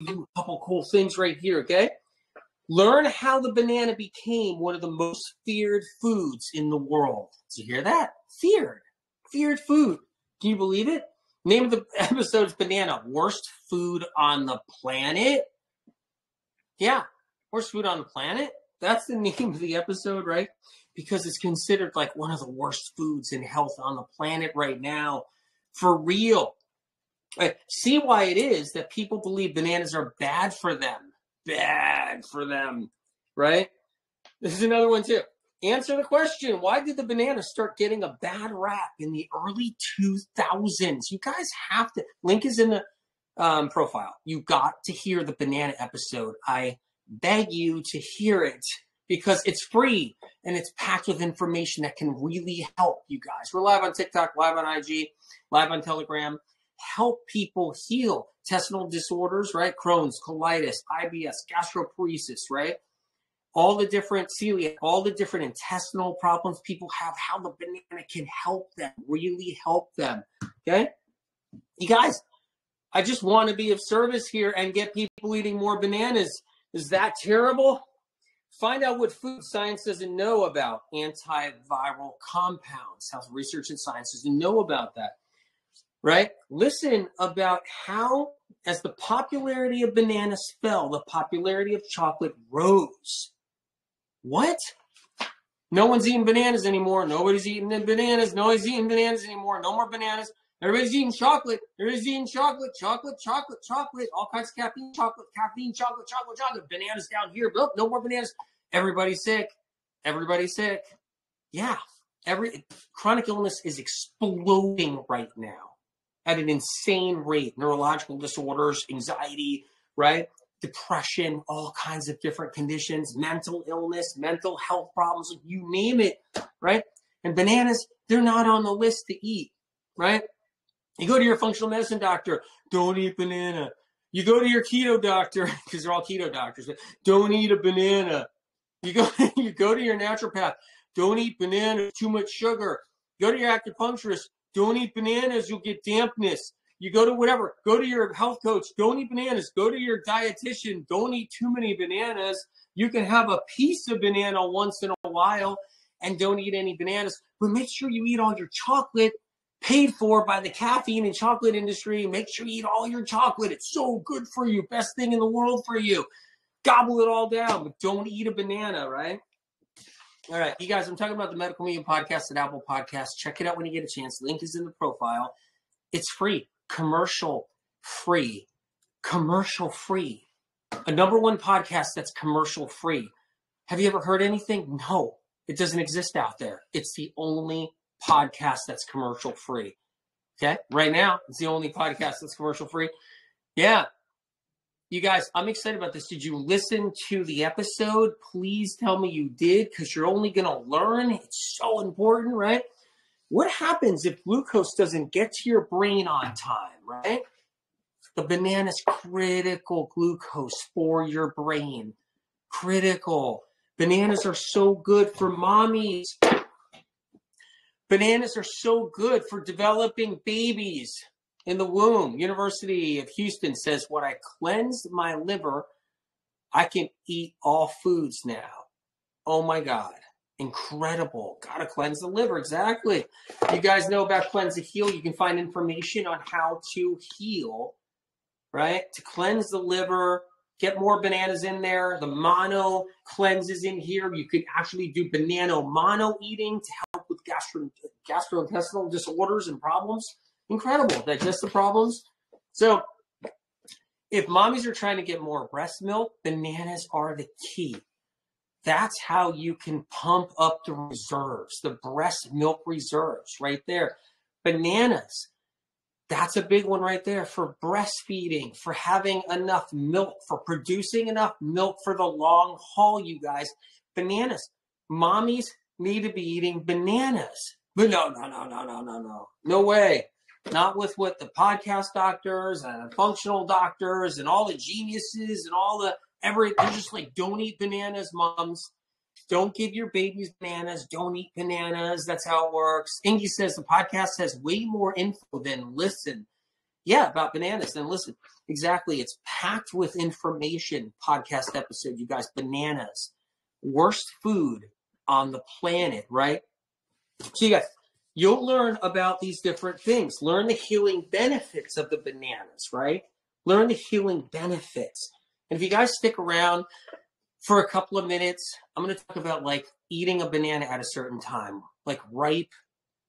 you a couple cool things right here, okay? Learn how the banana became one of the most feared foods in the world. Did you hear that? Feared food. Can you believe it? Name of the episode is Banana, Worst Food on the Planet. Yeah, worst food on the planet. That's the name of the episode, right? Because it's considered like one of the worst foods in health on the planet right now. For real. See why it is that people believe bananas are bad for them. Bad for them, right? This is another one too. Answer the question, why did the banana start getting a bad rap in the early 2000s? You guys have to, link is in the profile. You got to hear the banana episode. I beg you to hear it because it's free and it's packed with information that can really help you guys. We're live on TikTok, live on IG, live on Telegram. Help people heal intestinal disorders, right? Crohn's, colitis, IBS, gastroparesis, right? All the different celiac, all the different intestinal problems people have, how the banana can help them, really help them, okay? You guys, I just want to be of service here and get people eating more bananas. Is that terrible? Find out what food science doesn't know about antiviral compounds. Health research and science doesn't know about that. Right? Listen about how, as the popularity of bananas fell, the popularity of chocolate rose. What? No one's eating bananas anymore. Nobody's eating bananas. Nobody's eating bananas anymore. No more bananas. Everybody's eating chocolate. Everybody's eating chocolate. All kinds of caffeine, chocolate. Bananas down here. Nope, no more bananas. Everybody's sick. Yeah. Chronic illness is exploding right now at an insane rate. Neurological disorders, anxiety, right? Depression, all kinds of different conditions, mental illness, mental health problems, you name it, right? And bananas, they're not on the list to eat, right? You go to your functional medicine doctor, don't eat banana. You go to your keto doctor, because they're all keto doctors, don't eat a banana. You go to your naturopath, don't eat banana, too much sugar. Go to your acupuncturist, don't eat bananas, you'll get dampness. You go to whatever, go to your health coach, don't eat bananas. Go to your dietitian, don't eat too many bananas. You can have a piece of banana once in a while and don't eat any bananas. But make sure you eat all your chocolate paid for by the caffeine and chocolate industry. Make sure you eat all your chocolate. It's so good for you. Best thing in the world for you. Gobble it all down, but don't eat a banana, right? All right, you guys, I'm talking about the Medical Medium Podcast at Apple Podcasts. Check it out when you get a chance. Link is in the profile. It's free. Commercial free. A number one podcast that's commercial free. Have you ever heard anything? No, it doesn't exist out there. It's the only podcast that's commercial free. Okay, right now, it's the only podcast that's commercial free. Yeah. You guys, I'm excited about this. Did you listen to the episode? Please tell me you did, because you're only going to learn. It's so important, right? What happens if glucose doesn't get to your brain on time, right? The banana's critical glucose for your brain. Critical. Bananas are so good for mommies. Bananas are so good for developing babies in the womb. University of Houston says, when I cleansed my liver, I can eat all foods now. Oh my God. Incredible. Gotta cleanse the liver. Exactly. You guys know about Cleanse to Heal. You can find information on how to heal, right? To cleanse the liver, get more bananas in there. The mono cleanses in here. You could actually do banana mono eating to help with gastrointestinal disorders and problems. Incredible. Digestive problems. So if mommies are trying to get more breast milk, bananas are the key. That's how you can pump up the reserves, the breast milk reserves right there. Bananas, that's a big one right there for breastfeeding, for having enough milk, for producing enough milk for the long haul, you guys. Bananas. Mommies need to be eating bananas. But no. No way. Not with what the podcast doctors and functional doctors and all the geniuses and all the they're just like, don't eat bananas, moms. Don't give your babies bananas. Don't eat bananas. That's how it works. Ingy says the podcast has way more info than listen. Yeah, about bananas. And listen, exactly. It's packed with information. Podcast episode, you guys. Bananas, worst food on the planet, right? So you guys, you'll learn about these different things. Learn the healing benefits of the bananas, right? Learn the healing benefits. And if you guys stick around for a couple of minutes, I'm going to talk about like eating a banana at a certain time, like ripe,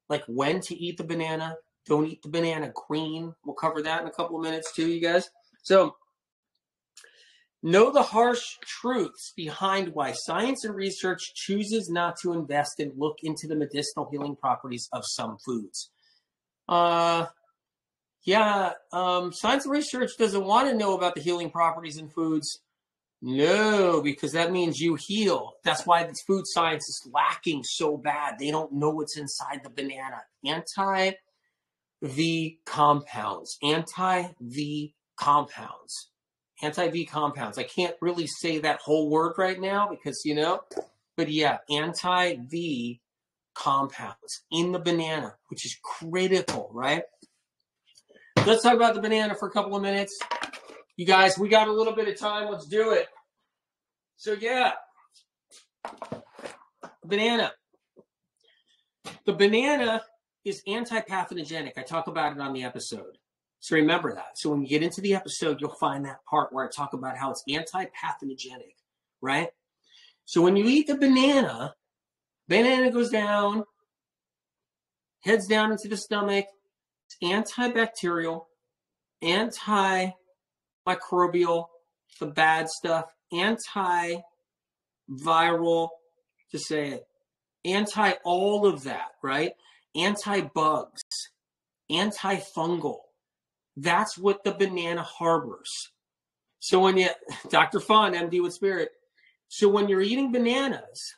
like when to eat the banana. Don't eat the banana green. We'll cover that in a couple of minutes too, you guys. So know the harsh truths behind why science and research chooses not to invest and look into the medicinal healing properties of some foods. Science and research doesn't want to know about the healing properties in foods. No, because that means you heal. That's why this food science is lacking so bad. They don't know what's inside the banana. Anti-V compounds. Anti-V compounds. I can't really say that whole word right now because, but yeah, anti-V compounds in the banana, which is critical, right? Let's talk about the banana for a couple of minutes. You guys, we got a little bit of time. Let's do it. So yeah, banana. The banana is anti-pathogenic. I talk about it on the episode. So remember that. So when you get into the episode, you'll find that part where I talk about how it's anti-pathogenic, right? So when you eat the banana goes down, heads down into the stomach. It's antibacterial, antimicrobial, the bad stuff, antiviral, to say it, anti all of that, right? Anti-bugs, antifungal. That's what the banana harbors. So when Dr. Fun, MD with Spirit. So when you're eating bananas,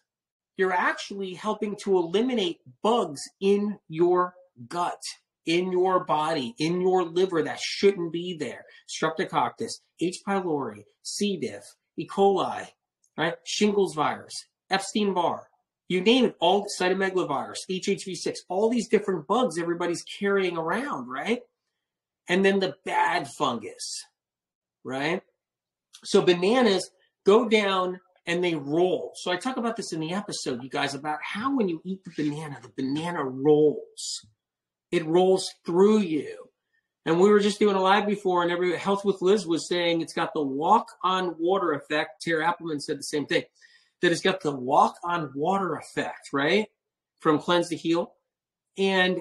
you're actually helping to eliminate bugs in your gut, in your body, in your liver that shouldn't be there. Streptococcus, H. pylori, C. diff, E. coli, right? Shingles virus, Epstein-Barr, you name it, all cytomegalovirus, HHV6, all these different bugs everybody's carrying around, right? And then the bad fungus, right? So bananas go down and they roll. So I talk about this in the episode, you guys, about how when you eat the banana rolls. It rolls through you. And we were just doing a live before, and every Health with Liz was saying it's got the walk on water effect. Tara Appleman said the same thing, that it's got the walk on water effect, right? From Cleanse to Heal. And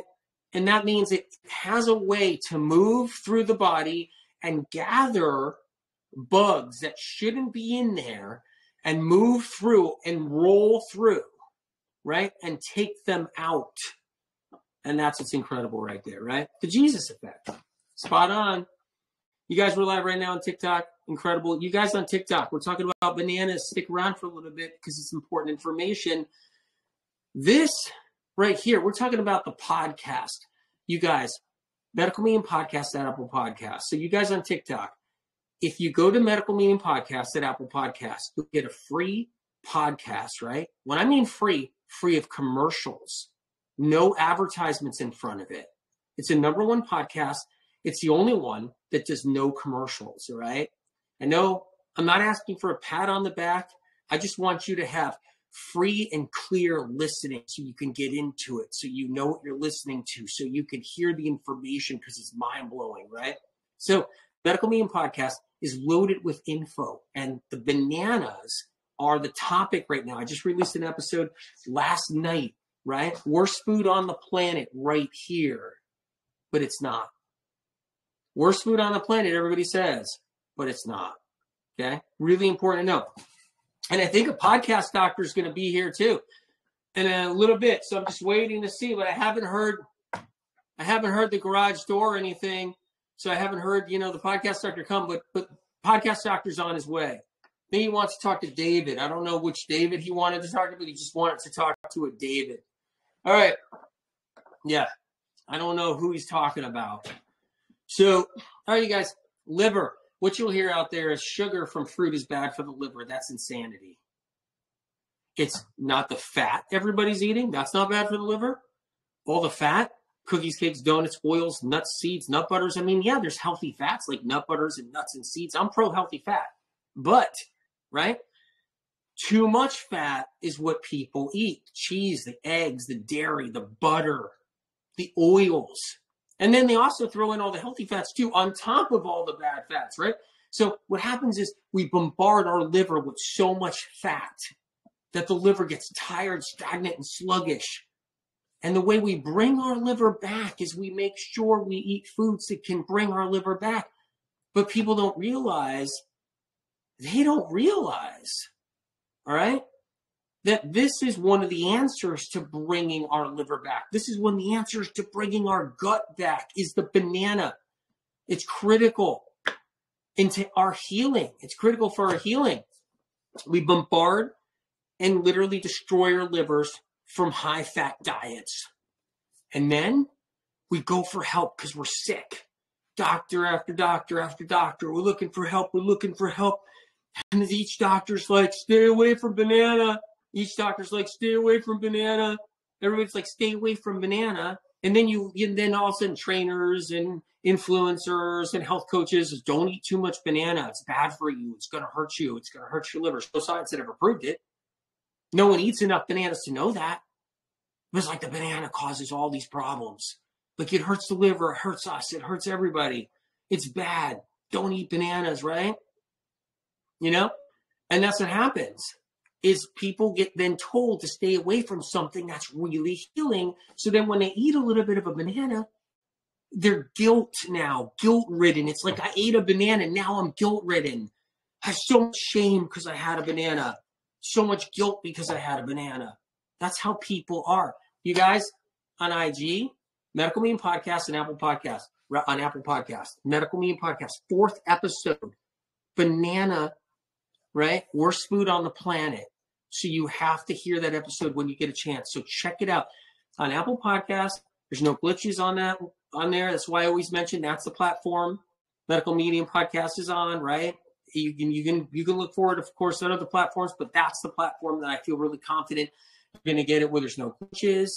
that means it has a way to move through the body and gather bugs that shouldn't be in there and move through and roll through, right? And take them out. And that's what's incredible right there, right? The Jesus effect. Spot on. You guys, we're live right now on TikTok. Incredible. You guys on TikTok, we're talking about bananas. Stick around for a little bit because it's important information. This right here, we're talking about the podcast. You guys, Medical Meaning Podcast at Apple Podcasts. So you guys on TikTok, if you go to Medical Meaning Podcast at Apple Podcasts, you'll get a free podcast, right? When I mean free of commercials. No advertisements in front of it. It's a #1 podcast. It's the only one that does no commercials, all right? I know I'm not asking for a pat on the back. I just want you to have free and clear listening so you can get into it, so you know what you're listening to, so you can hear the information because it's mind-blowing, right? So Medical Meaning Podcast is loaded with info, and the bananas are the topic right now. I just released an episode last night, right? Worst food on the planet right here, but it's not. Worst food on the planet, everybody says, but it's not. Okay? Really important to know. And I think a podcast doctor is going to be here too in a little bit. So I'm just waiting to see, but I haven't heard the garage door or anything. So I haven't heard, the podcast doctor come, but podcast doctor's on his way. Maybe he wants to talk to David. I don't know which David he wanted to talk to, but he just wanted to talk to a David. All right. Yeah. I don't know who he's talking about. So, all right, you guys, liver. What you'll hear out there is sugar from fruit is bad for the liver. That's insanity. It's not the fat everybody's eating. That's not bad for the liver. All the fat. cookies, cakes, donuts, oils, nuts, seeds, nut butters. I mean, yeah, there's healthy fats like nut butters and nuts and seeds. I'm pro healthy fat, but, right? Too much fat is what people eat. Cheese, the eggs, the dairy, the butter, the oils. And then they also throw in all the healthy fats too, on top of all the bad fats, right? So what happens is we bombard our liver with so much fat that the liver gets tired, stagnant, and sluggish. And the way we bring our liver back is we make sure we eat foods that can bring our liver back. But people don't realize, all right, that this is one of the answers to bringing our liver back. This is one of the answers to bringing our gut back is the banana. It's critical into our healing. It's critical for our healing. We bombard and literally destroy our livers from high-fat diets. And then we go for help because we're sick. Doctor after doctor after doctor. We're looking for help. And each doctor's like, stay away from banana. Each doctor's like, stay away from banana. Everybody's like, stay away from banana. And then then all of a sudden trainers and influencers and health coaches don't eat too much banana. It's bad for you. It's going to hurt you. It's going to hurt your liver. No science that ever proved it. No one eats enough bananas to know that. It's like the banana causes all these problems. Like it hurts the liver, it hurts us, it hurts everybody. It's bad. Don't eat bananas, right? You know? And that's what happens, is people get then told to stay away from something that's really healing. So then when they eat a little bit of a banana, they're guilt-ridden. It's like I ate a banana, now I'm guilt-ridden. I have so much shame because I had a banana. So much guilt because I had a banana. That's how people are. You guys, on IG, Medical Meme Podcast and Apple Podcast, on Apple Podcast, Medical Meme Podcast, 4th episode, banana, right? Worst food on the planet. So you have to hear that episode when you get a chance. So check it out on Apple Podcast. There's no glitches on there. That's why I always mention that's the platform Medical Medium Podcast is on, right? You can look forward, of course, to other platforms, but that's the platform that I feel really confident you're going to get it, where there's no glitches,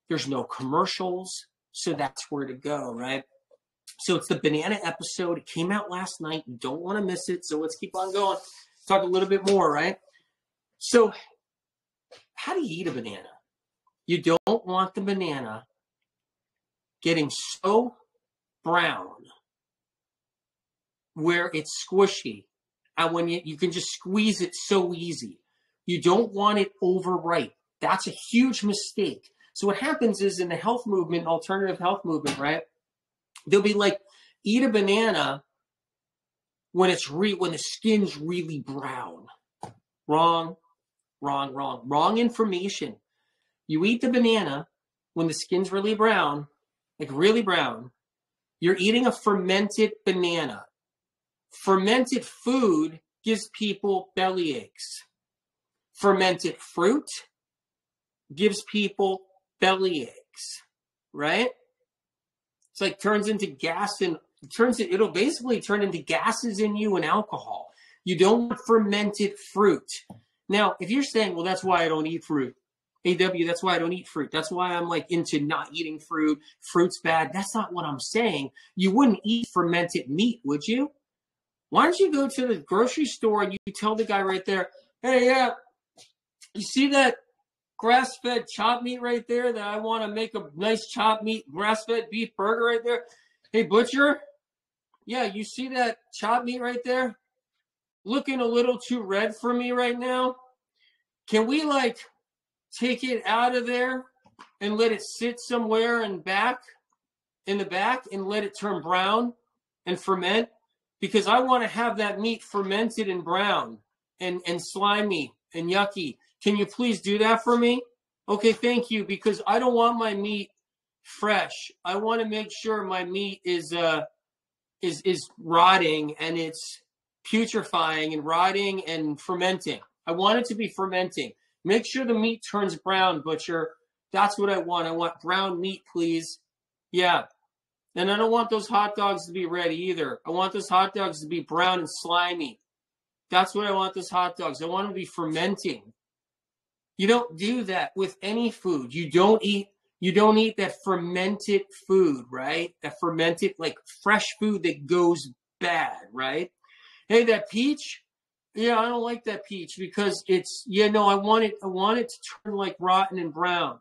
there's no commercials. So that's where to go, right? So it's the banana episode. It came out last night. You don't want to miss it. So let's keep on going. Talk a little bit more, right? So how do you eat a banana? You don't want the banana getting so brown where it's squishy. And when you can just squeeze it so easy. You don't want it overripe. That's a huge mistake. So what happens is in the health movement, alternative health movement, right? They'll be like, eat a banana when the skin's really brown. Wrong information. You eat the banana when the skin's really brown, like really brown. You're eating a fermented banana. Fermented food gives people belly aches. Fermented fruit gives people belly aches, right? It's like turns into gas and it'll basically turn into gases in you and alcohol. You don't want fermented fruit. Now, if you're saying, well, that's why I don't eat fruit. AW, that's why I don't eat fruit. That's why I'm like into not eating fruit. Fruit's bad. That's not what I'm saying. You wouldn't eat fermented meat, would you? Why don't you go to the grocery store and you tell the guy right there, hey, yeah, you see that grass-fed chopped meat right there that I want to make a nice chopped meat grass-fed beef burger right there? Hey, butcher, yeah, you see that chopped meat right there? Looking a little too red for me right now. Can we, like, take it out of there and let it sit somewhere in the back and let it turn brown and ferment? Because I want to have that meat fermented and brown and slimy and yucky. Can you please do that for me? Okay, thank you, because I don't want my meat fresh. I want to make sure my meat is rotting and it's putrefying and rotting and fermenting. I want it to be fermenting. Make sure the meat turns brown, butcher. That's what I want. I want brown meat, please. Yeah. And I don't want those hot dogs to be red either. I want those hot dogs to be brown and slimy. That's what I want those hot dogs. I want them to be fermenting. You don't do that with any food. You don't eat You don't eat that fermented food, right? That fermented, like fresh food that goes bad, right? Hey, that peach, yeah, I don't like that peach because I want it to turn like rotten and brown.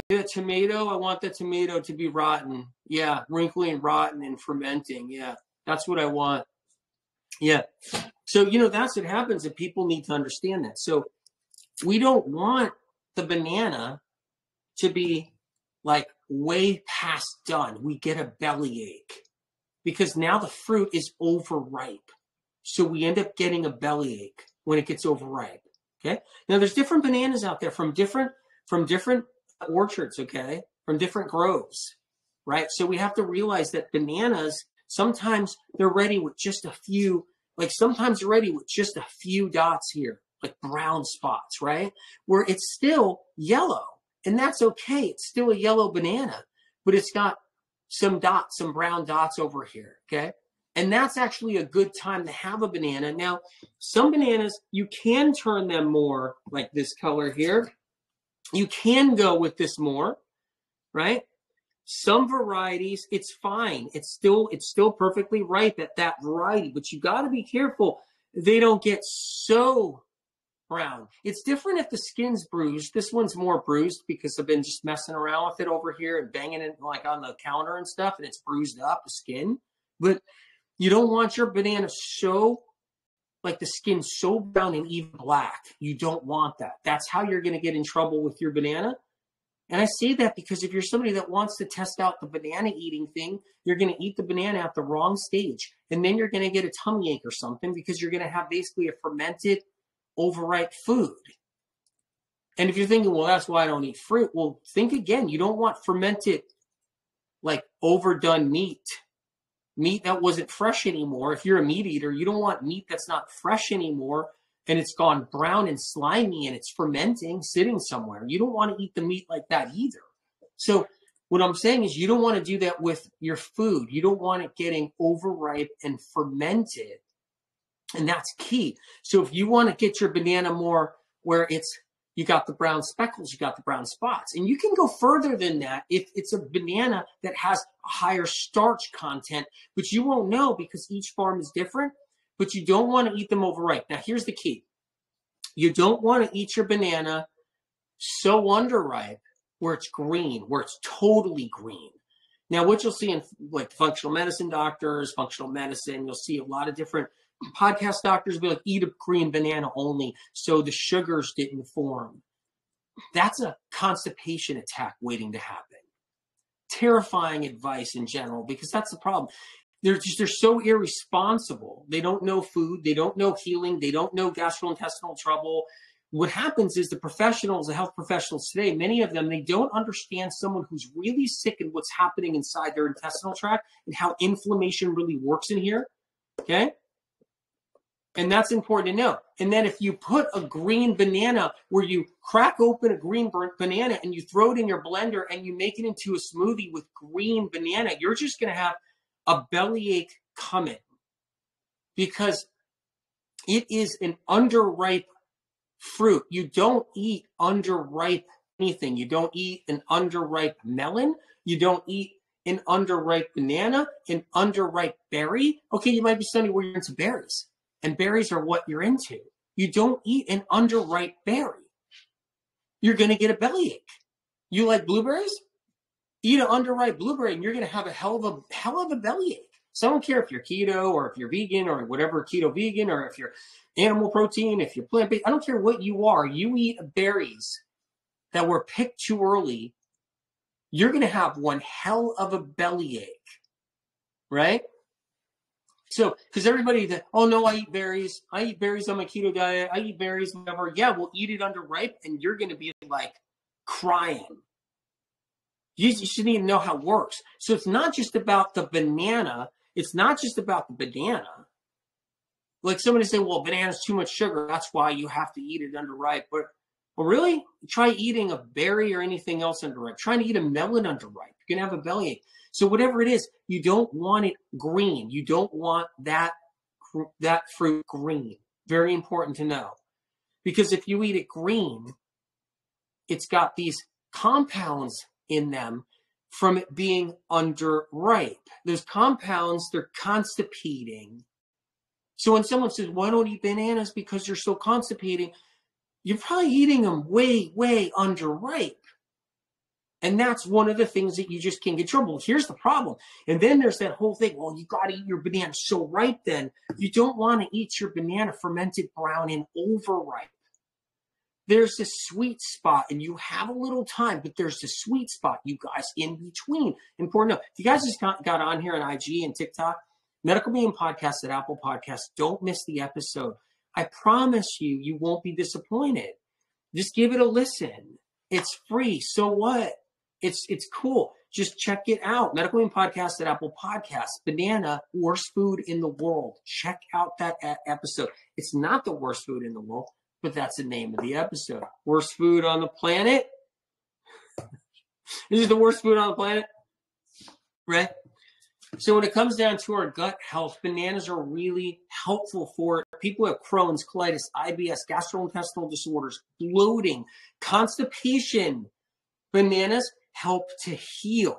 Yeah, tomato, I want the tomato to be rotten. Yeah, wrinkly and rotten and fermenting. Yeah, that's what I want. Yeah. So, that's what happens, and people need to understand that. So we don't want the banana to be like way past done. We get a bellyache because now the fruit is overripe. So we end up getting a bellyache when it gets overripe. Okay. Now there's different bananas out there from different orchards. Okay. From different groves. Right. So we have to realize that bananas, sometimes they're ready with just a few, sometimes they're ready with just a few dots here, like brown spots, right? Where it's still yellow, and that's okay. It's still a yellow banana, but it's got some dots, some brown dots over here. Okay. And that's actually a good time to have a banana. Now, some bananas, you can turn them more like this color here. You can go with this more, right? Some varieties, it's fine. It's still perfectly ripe at that variety, but you got to be careful they don't get so brown. It's different if the skin's bruised. This one's more bruised because I've been just messing around with it over here and banging it like on the counter and stuff, and it's bruised up, the skin. But you don't want your banana so, like the skin so brown and even black. You don't want that. That's how you're going to get in trouble with your banana. And I say that because if you're somebody that wants to test out the banana eating thing, you're going to eat the banana at the wrong stage. And then you're going to get a tummy ache or something because you're going to have basically a fermented, overripe food. And if you're thinking, well, that's why I don't eat fruit. Well, think again. You don't want fermented, like overdone meat that wasn't fresh anymore. If you're a meat eater, you don't want meat that's not fresh anymore and it's gone brown and slimy and it's fermenting, sitting somewhere. You don't want to eat the meat like that either. So what I'm saying is you don't want to do that with your food. You don't want it getting overripe and fermented. And that's key. So if you want to get your banana more where you got the brown speckles, you got the brown spots. And you can go further than that if it's a banana that has a higher starch content, which you won't know because each farm is different, but you don't want to eat them overripe. Now, here's the key. You don't want to eat your banana so underripe where it's green, where it's totally green. Now, what you'll see in like functional medicine doctors, functional medicine, you'll see a lot of different podcast doctors be like, eat a green banana only so the sugars didn't form. That's a constipation attack waiting to happen. Terrifying advice in general, because that's the problem. They're so irresponsible. They don't know food. They don't know healing. They don't know gastrointestinal trouble. What happens is the professionals, the health professionals today, many of them, they don't understand someone who's really sick and what's happening inside their intestinal tract and how inflammation really works in here. Okay? And that's important to know. And then if you put a green banana where you crack open a green banana and you throw it in your blender and you make it into a smoothie with green banana, you're just going to have a bellyache coming because it is an underripe fruit. You don't eat underripe anything. You don't eat an underripe melon. You don't eat an underripe banana, an underripe berry. Okay, you might be somebody where you're into berries. And berries are what you're into. You don't eat an underripe berry. You're going to get a bellyache. You like blueberries? Eat an underripe blueberry and you're going to have a hell of a bellyache. So I don't care if you're keto or if you're vegan or whatever, keto vegan, or if you're animal protein, if you're plant-based. I don't care what you are. You eat berries that were picked too early, you're going to have one hell of a bellyache, right? So, because everybody that, oh no, I eat berries on my keto diet, I eat berries, whatever. Yeah, we'll eat it underripe and you're going to be like crying. You should need to know how it works. So it's not just about the banana. It's not just about the banana. Like somebody say, well, banana's too much sugar. That's why you have to eat it underripe. But well, really? Try eating a berry or anything else underripe. Try to eat a melon underripe. You're going to have a bellyache. So whatever it is, you don't want it green. You don't want that fruit green. Very important to know. Because if you eat it green, it's got these compounds in them from it being underripe. Those compounds, they're constipating. So when someone says, why don't you eat bananas because you're so constipating, you're probably eating them way, way underripe. And that's one of the things that you just can't get trouble. Here's the problem. And then there's that whole thing, well, you got to eat your banana so ripe then. You don't want to eat your banana fermented brown and overripe. There's a sweet spot, and you have a little time, but there's a sweet spot, you guys, in between. Important to know. If you guys just got on here on IG and TikTok, Medical Bean Podcast at Apple Podcasts, don't miss the episode. I promise you, you won't be disappointed. Just give it a listen. It's free. So what? It's cool. Just check it out. Medical Bean Podcast at Apple Podcasts. Banana, worst food in the world. Check out that episode. It's not the worst food in the world, but that's the name of the episode. Worst food on the planet? Is it the worst food on the planet? Right? So when it comes down to our gut health, bananas are really helpful for it. People who have Crohn's, colitis, IBS, gastrointestinal disorders, bloating, constipation. Bananas help to heal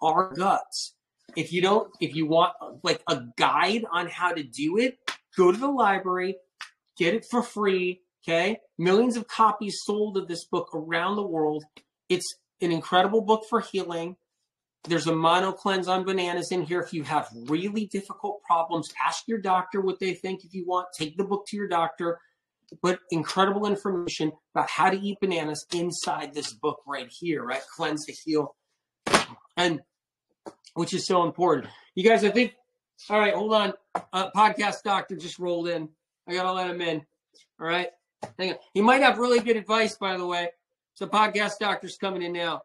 our guts. If you want like a guide on how to do it, go to the library, get it for free, okay? Millions of copies sold of this book around the world. It's an incredible book for healing. There's a mono cleanse on bananas in here. If you have really difficult problems, ask your doctor what they think. If you want, take the book to your doctor. But incredible information about how to eat bananas inside this book right here, right? Cleanse to heal. And which is so important. You guys, I think, all right, hold on. Podcast doctor just rolled in. I got to let him in. All right. Hang on. He might have really good advice, by the way. So podcast doctor's coming in now.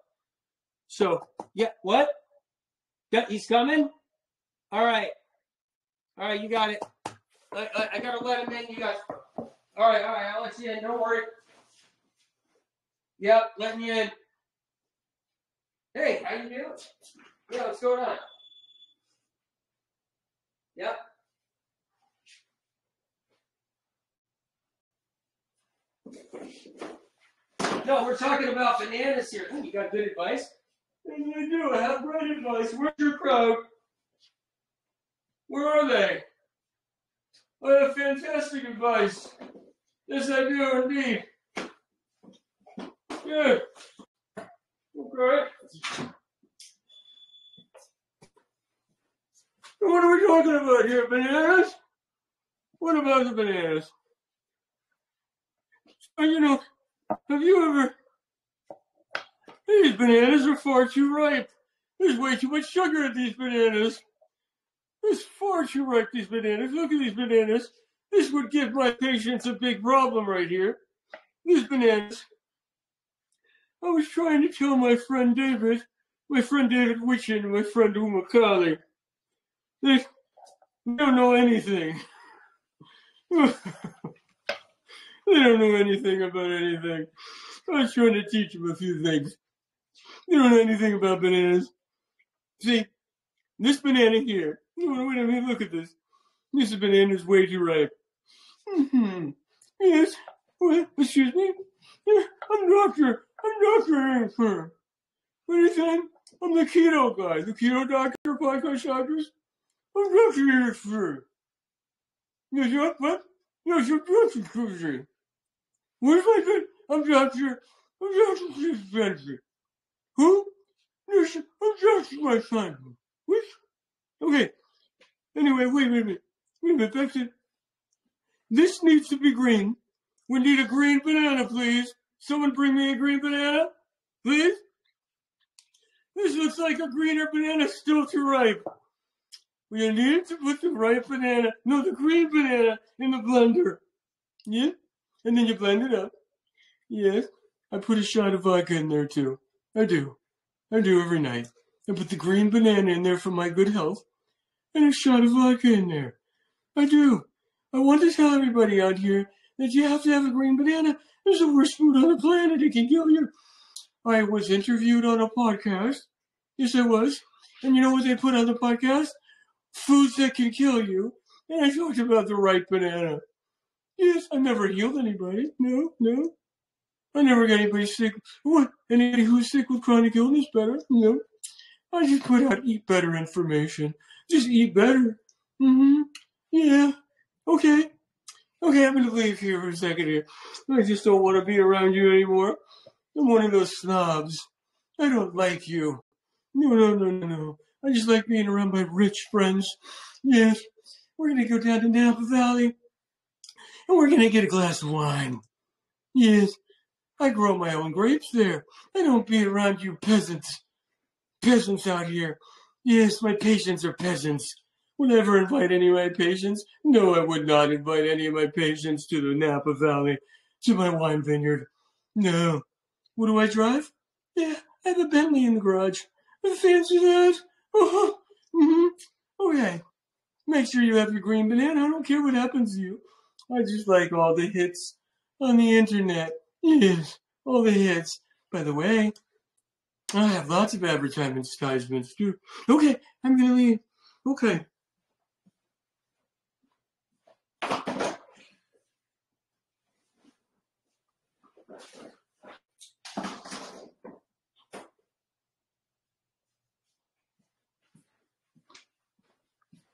So, yeah, what? Yeah, he's coming? All right. All right, you got it. I got to let him in, you guys. All right, I'll let you in. Don't worry. Yep, letting you in. Hey, how you doing? Yeah, what's going on? Yep. No, we're talking about bananas here. Ooh, you got good advice? Yes, I do. I have great advice. Where's your crowd? Where are they? I have fantastic advice. Yes, I do indeed. Yeah. Okay. What are we talking about here? Bananas? What about the bananas? So, have you ever... These bananas are far too ripe. There's way too much sugar in these bananas. There's far too ripe, these bananas. Look at these bananas. This would give my patients a big problem right here. These bananas. I was trying to tell my friend David Witchin, my friend Uma Kali, they don't know anything. They don't know anything about anything. I was trying to teach them a few things. They don't know anything about bananas. See, this banana here. Wait a minute, look at this. This banana is way too ripe. Yes. Well, excuse me. I'm Dr. Hanford. What are you saying? I'm the keto guy. The keto doctor, podcast doctors. I'm Dr. Hanford. Yes, what? Yes, you're Dr. Cruiser. Where's my friend? I'm Dr. Spencer. Who? Yes, I'm Dr. my son. What? Okay. Anyway, wait a minute, that's it. This needs to be green. We need a green banana, please. Someone bring me a green banana, please. This looks like a greener banana, still too ripe. We need to put the ripe banana, no, the green banana in the blender. Yeah? And then you blend it up. Yes. I put a shot of vodka in there too. I do every night. I put the green banana in there for my good health. And a shot of vodka in there. I do. I want to tell everybody out here that you have to have a green banana. It's the worst food on the planet. It can kill you. I was interviewed on a podcast. Yes, I was. And you know what they put on the podcast? Foods that can kill you. And I talked about the right banana. Yes, I never healed anybody. No. I never got anybody sick. What? Anybody who's sick with chronic illness better? No. I just put out eat better information. Just eat better. Mm-hmm. Yeah. Okay. Okay, I'm going to leave here for a second here. I just don't want to be around you anymore. I'm one of those snobs. I don't like you. No. I just like being around my rich friends. Yes. We're going to go down to Napa Valley. And we're going to get a glass of wine. Yes. I grow my own grapes there. I don't be around you peasants. Peasants out here. Yes, my patients are peasants. Would I ever invite any of my patients? No, I would not invite any of my patients to the Napa Valley, to my wine vineyard. No. What do I drive? Yeah, I have a Bentley in the garage. Fancy that. Oh, okay. Make sure you have your green banana. I don't care what happens to you. I just like all the hits on the internet. Yes, all the hits. By the way, I have lots of advertisements too. Okay, I'm gonna leave. Okay.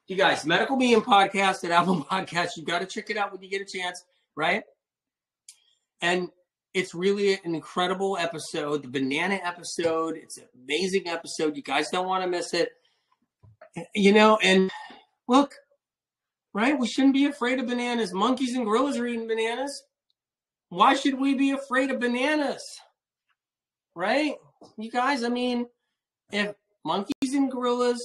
You guys, Medical Being Podcast at Apple Podcasts. You got to check it out when you get a chance, right? And it's really an incredible episode, the banana episode. It's an amazing episode. You guys don't want to miss it. You know, and look, right? We shouldn't be afraid of bananas. Monkeys and gorillas are eating bananas. Why should we be afraid of bananas? Right? You guys, I mean, if monkeys and gorillas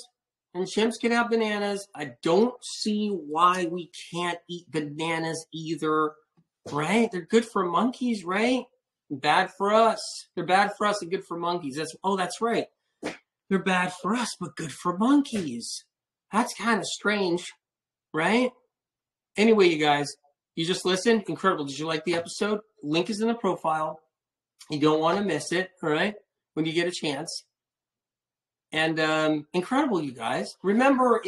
and chimps can have bananas, I don't see why we can't eat bananas either, right? They're good for monkeys, right? Bad for us. They're bad for us and good for monkeys. That's right. They're bad for us, but good for monkeys. That's kind of strange, right? Anyway, you guys, you just listened. Incredible. Did you like the episode? Link is in the profile. You don't want to miss it, all right? When you get a chance. And incredible, you guys. Remember,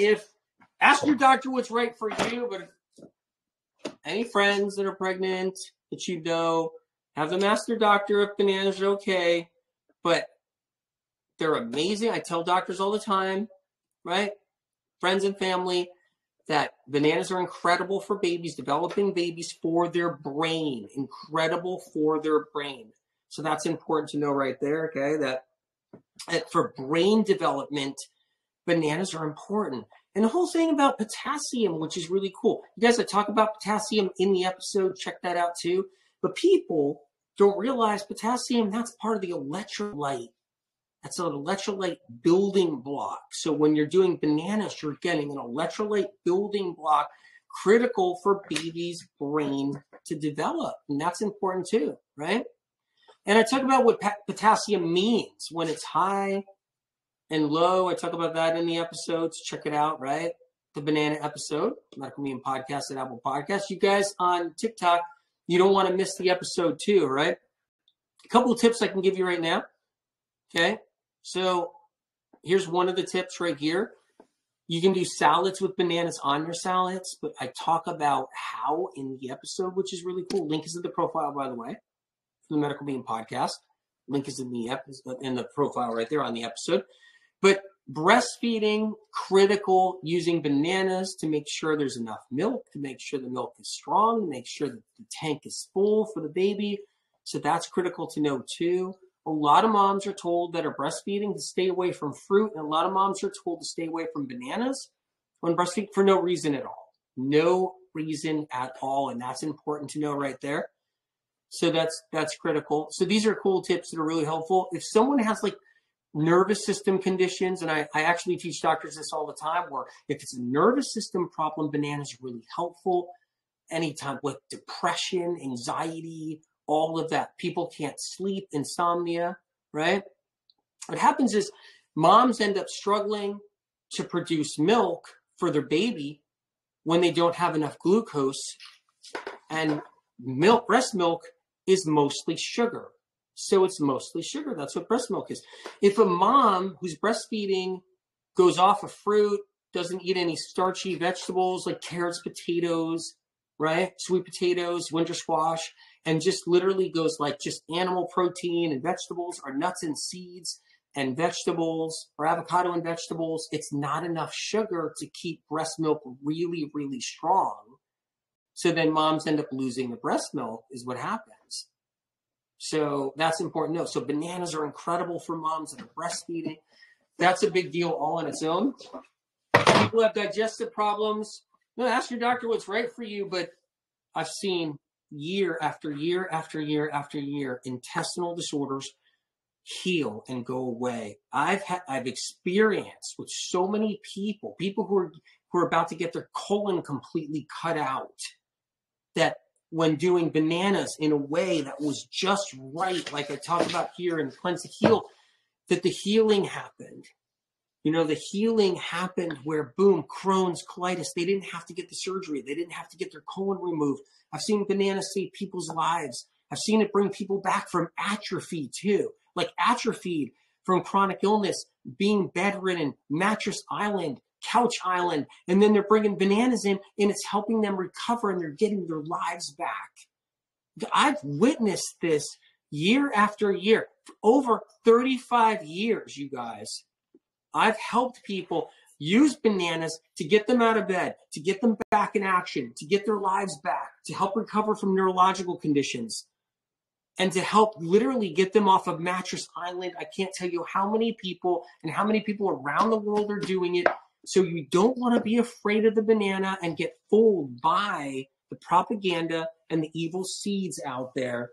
ask your doctor what's right for you, but if any friends that are pregnant that you know, have them ask their doctor if bananas are okay. But they're amazing. I tell doctors all the time, right? Friends and family, that bananas are incredible for babies, developing babies for their brain. Incredible for their brain. So that's important to know right there, okay? That for brain development, bananas are important. And the whole thing about potassium, which is really cool. You guys, I talk about potassium in the episode. Check that out too. But people don't realize potassium, that's part of the electrolyte. That's an electrolyte building block. So when you're doing bananas, you're getting an electrolyte building block critical for baby's brain to develop. And that's important too, right? And I talk about what potassium means when it's high and low. I talk about that in the episodes. Check it out, right? The banana episode, Medical Being Podcast at Apple Podcasts. You guys on TikTok, you don't want to miss the episode too, right? A couple of tips I can give you right now. Okay. So here's one of the tips right here. You can do salads with bananas on your salads, but I talk about how in the episode, which is really cool. Link is in the profile, by the way. The Medical Being Podcast. Link is in the profile right there on the episode. But breastfeeding, critical, using bananas to make sure there's enough milk, to make sure the milk is strong, to make sure that the tank is full for the baby. So that's critical to know too. A lot of moms are told that are breastfeeding to stay away from fruit, and a lot of moms are told to stay away from bananas when breastfeeding for no reason at all. No reason at all, and that's important to know right there. So that's critical. So these are cool tips that are really helpful. If someone has like nervous system conditions, and I actually teach doctors this all the time, where if it's a nervous system problem, bananas are really helpful. Anytime with depression, anxiety, all of that. People can't sleep, insomnia, right? What happens is moms end up struggling to produce milk for their baby when they don't have enough glucose. And breast milk is mostly sugar. So it's mostly sugar. That's what breast milk is. If a mom who's breastfeeding goes off of fruit, doesn't eat any starchy vegetables like carrots, potatoes, right? Sweet potatoes, winter squash, and just literally goes like just animal protein and vegetables or nuts and seeds and vegetables or avocado and vegetables. It's not enough sugar to keep breast milk really, really strong. So then moms end up losing the breast milk is what happens. So that's important to know. So bananas are incredible for moms that are breastfeeding. That's a big deal all on its own. People have digestive problems. No, ask your doctor what's right for you, but I've seen year after year after year after year intestinal disorders heal and go away. I've experienced with so many people who are about to get their colon completely cut out, that when doing bananas in a way that was just right, like I talk about here in Cleanse to Heal, that the healing happened. You know, the healing happened where, boom, Crohn's, colitis, they didn't have to get the surgery. They didn't have to get their colon removed. I've seen bananas save people's lives. I've seen it bring people back from atrophy too, like atrophied from chronic illness, being bedridden, mattress island, couch island, and then they're bringing bananas in and it's helping them recover and they're getting their lives back. I've witnessed this year after year, for over 35 years, you guys. I've helped people use bananas to get them out of bed, to get them back in action, to get their lives back, to help recover from neurological conditions, and to help literally get them off of mattress island. I can't tell you how many people and how many people around the world are doing it. So you don't want to be afraid of the banana and get fooled by the propaganda and the evil seeds out there.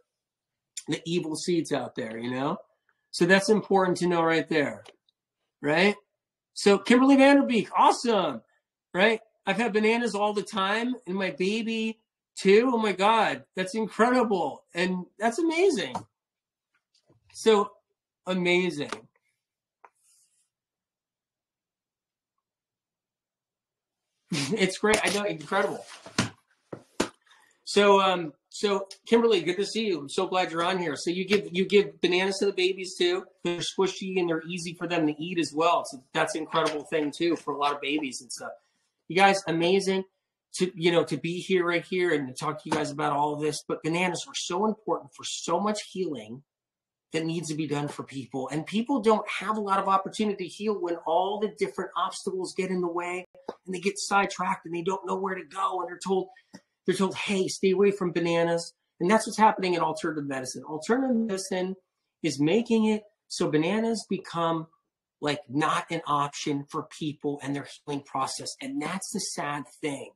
The evil seeds out there, you know? So that's important to know right there, right? So Kimberly Vanderbeek, awesome, right? I've had bananas all the time and my baby too. Oh my God, that's incredible. And that's amazing. So amazing. It's great. I know, incredible. So Kimberly, good to see you. I'm so glad you're on here. So you give bananas to the babies too. They're squishy and they're easy for them to eat as well. So that's an incredible thing too for a lot of babies and stuff. You guys, amazing to be here right here and to talk to you guys about all of this. But bananas are so important for so much healing that needs to be done for people. And people don't have a lot of opportunity to heal when all the different obstacles get in the way and they get sidetracked and they don't know where to go. And they're told, hey, stay away from bananas. And that's what's happening in alternative medicine. Alternative medicine is making it so bananas become like not an option for people and their healing process. And that's the sad thing,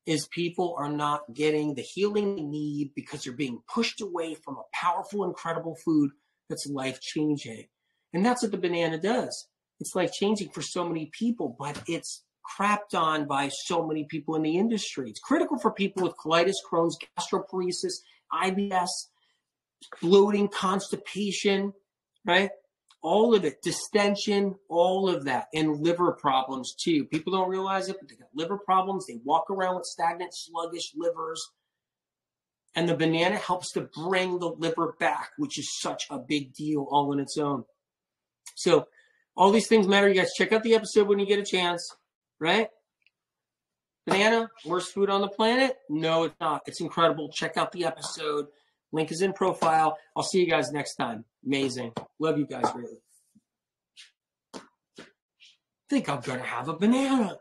is people are not getting the healing they need because they're being pushed away from a powerful, incredible food that's life-changing. And that's what the banana does. It's life-changing for so many people, but it's crapped on by so many people in the industry. It's critical for people with colitis, Crohn's, gastroparesis, IBS, bloating, constipation, right? All of it, distension, all of that, and liver problems too. People don't realize it, but they got liver problems. They walk around with stagnant, sluggish livers. And the banana helps to bring the liver back, which is such a big deal all on its own. So all these things matter. You guys check out the episode when you get a chance, right? Banana, worst food on the planet? No, it's not. It's incredible. Check out the episode. Link is in profile. I'll see you guys next time. Amazing. Love you guys, really. I think I'm going to have a banana.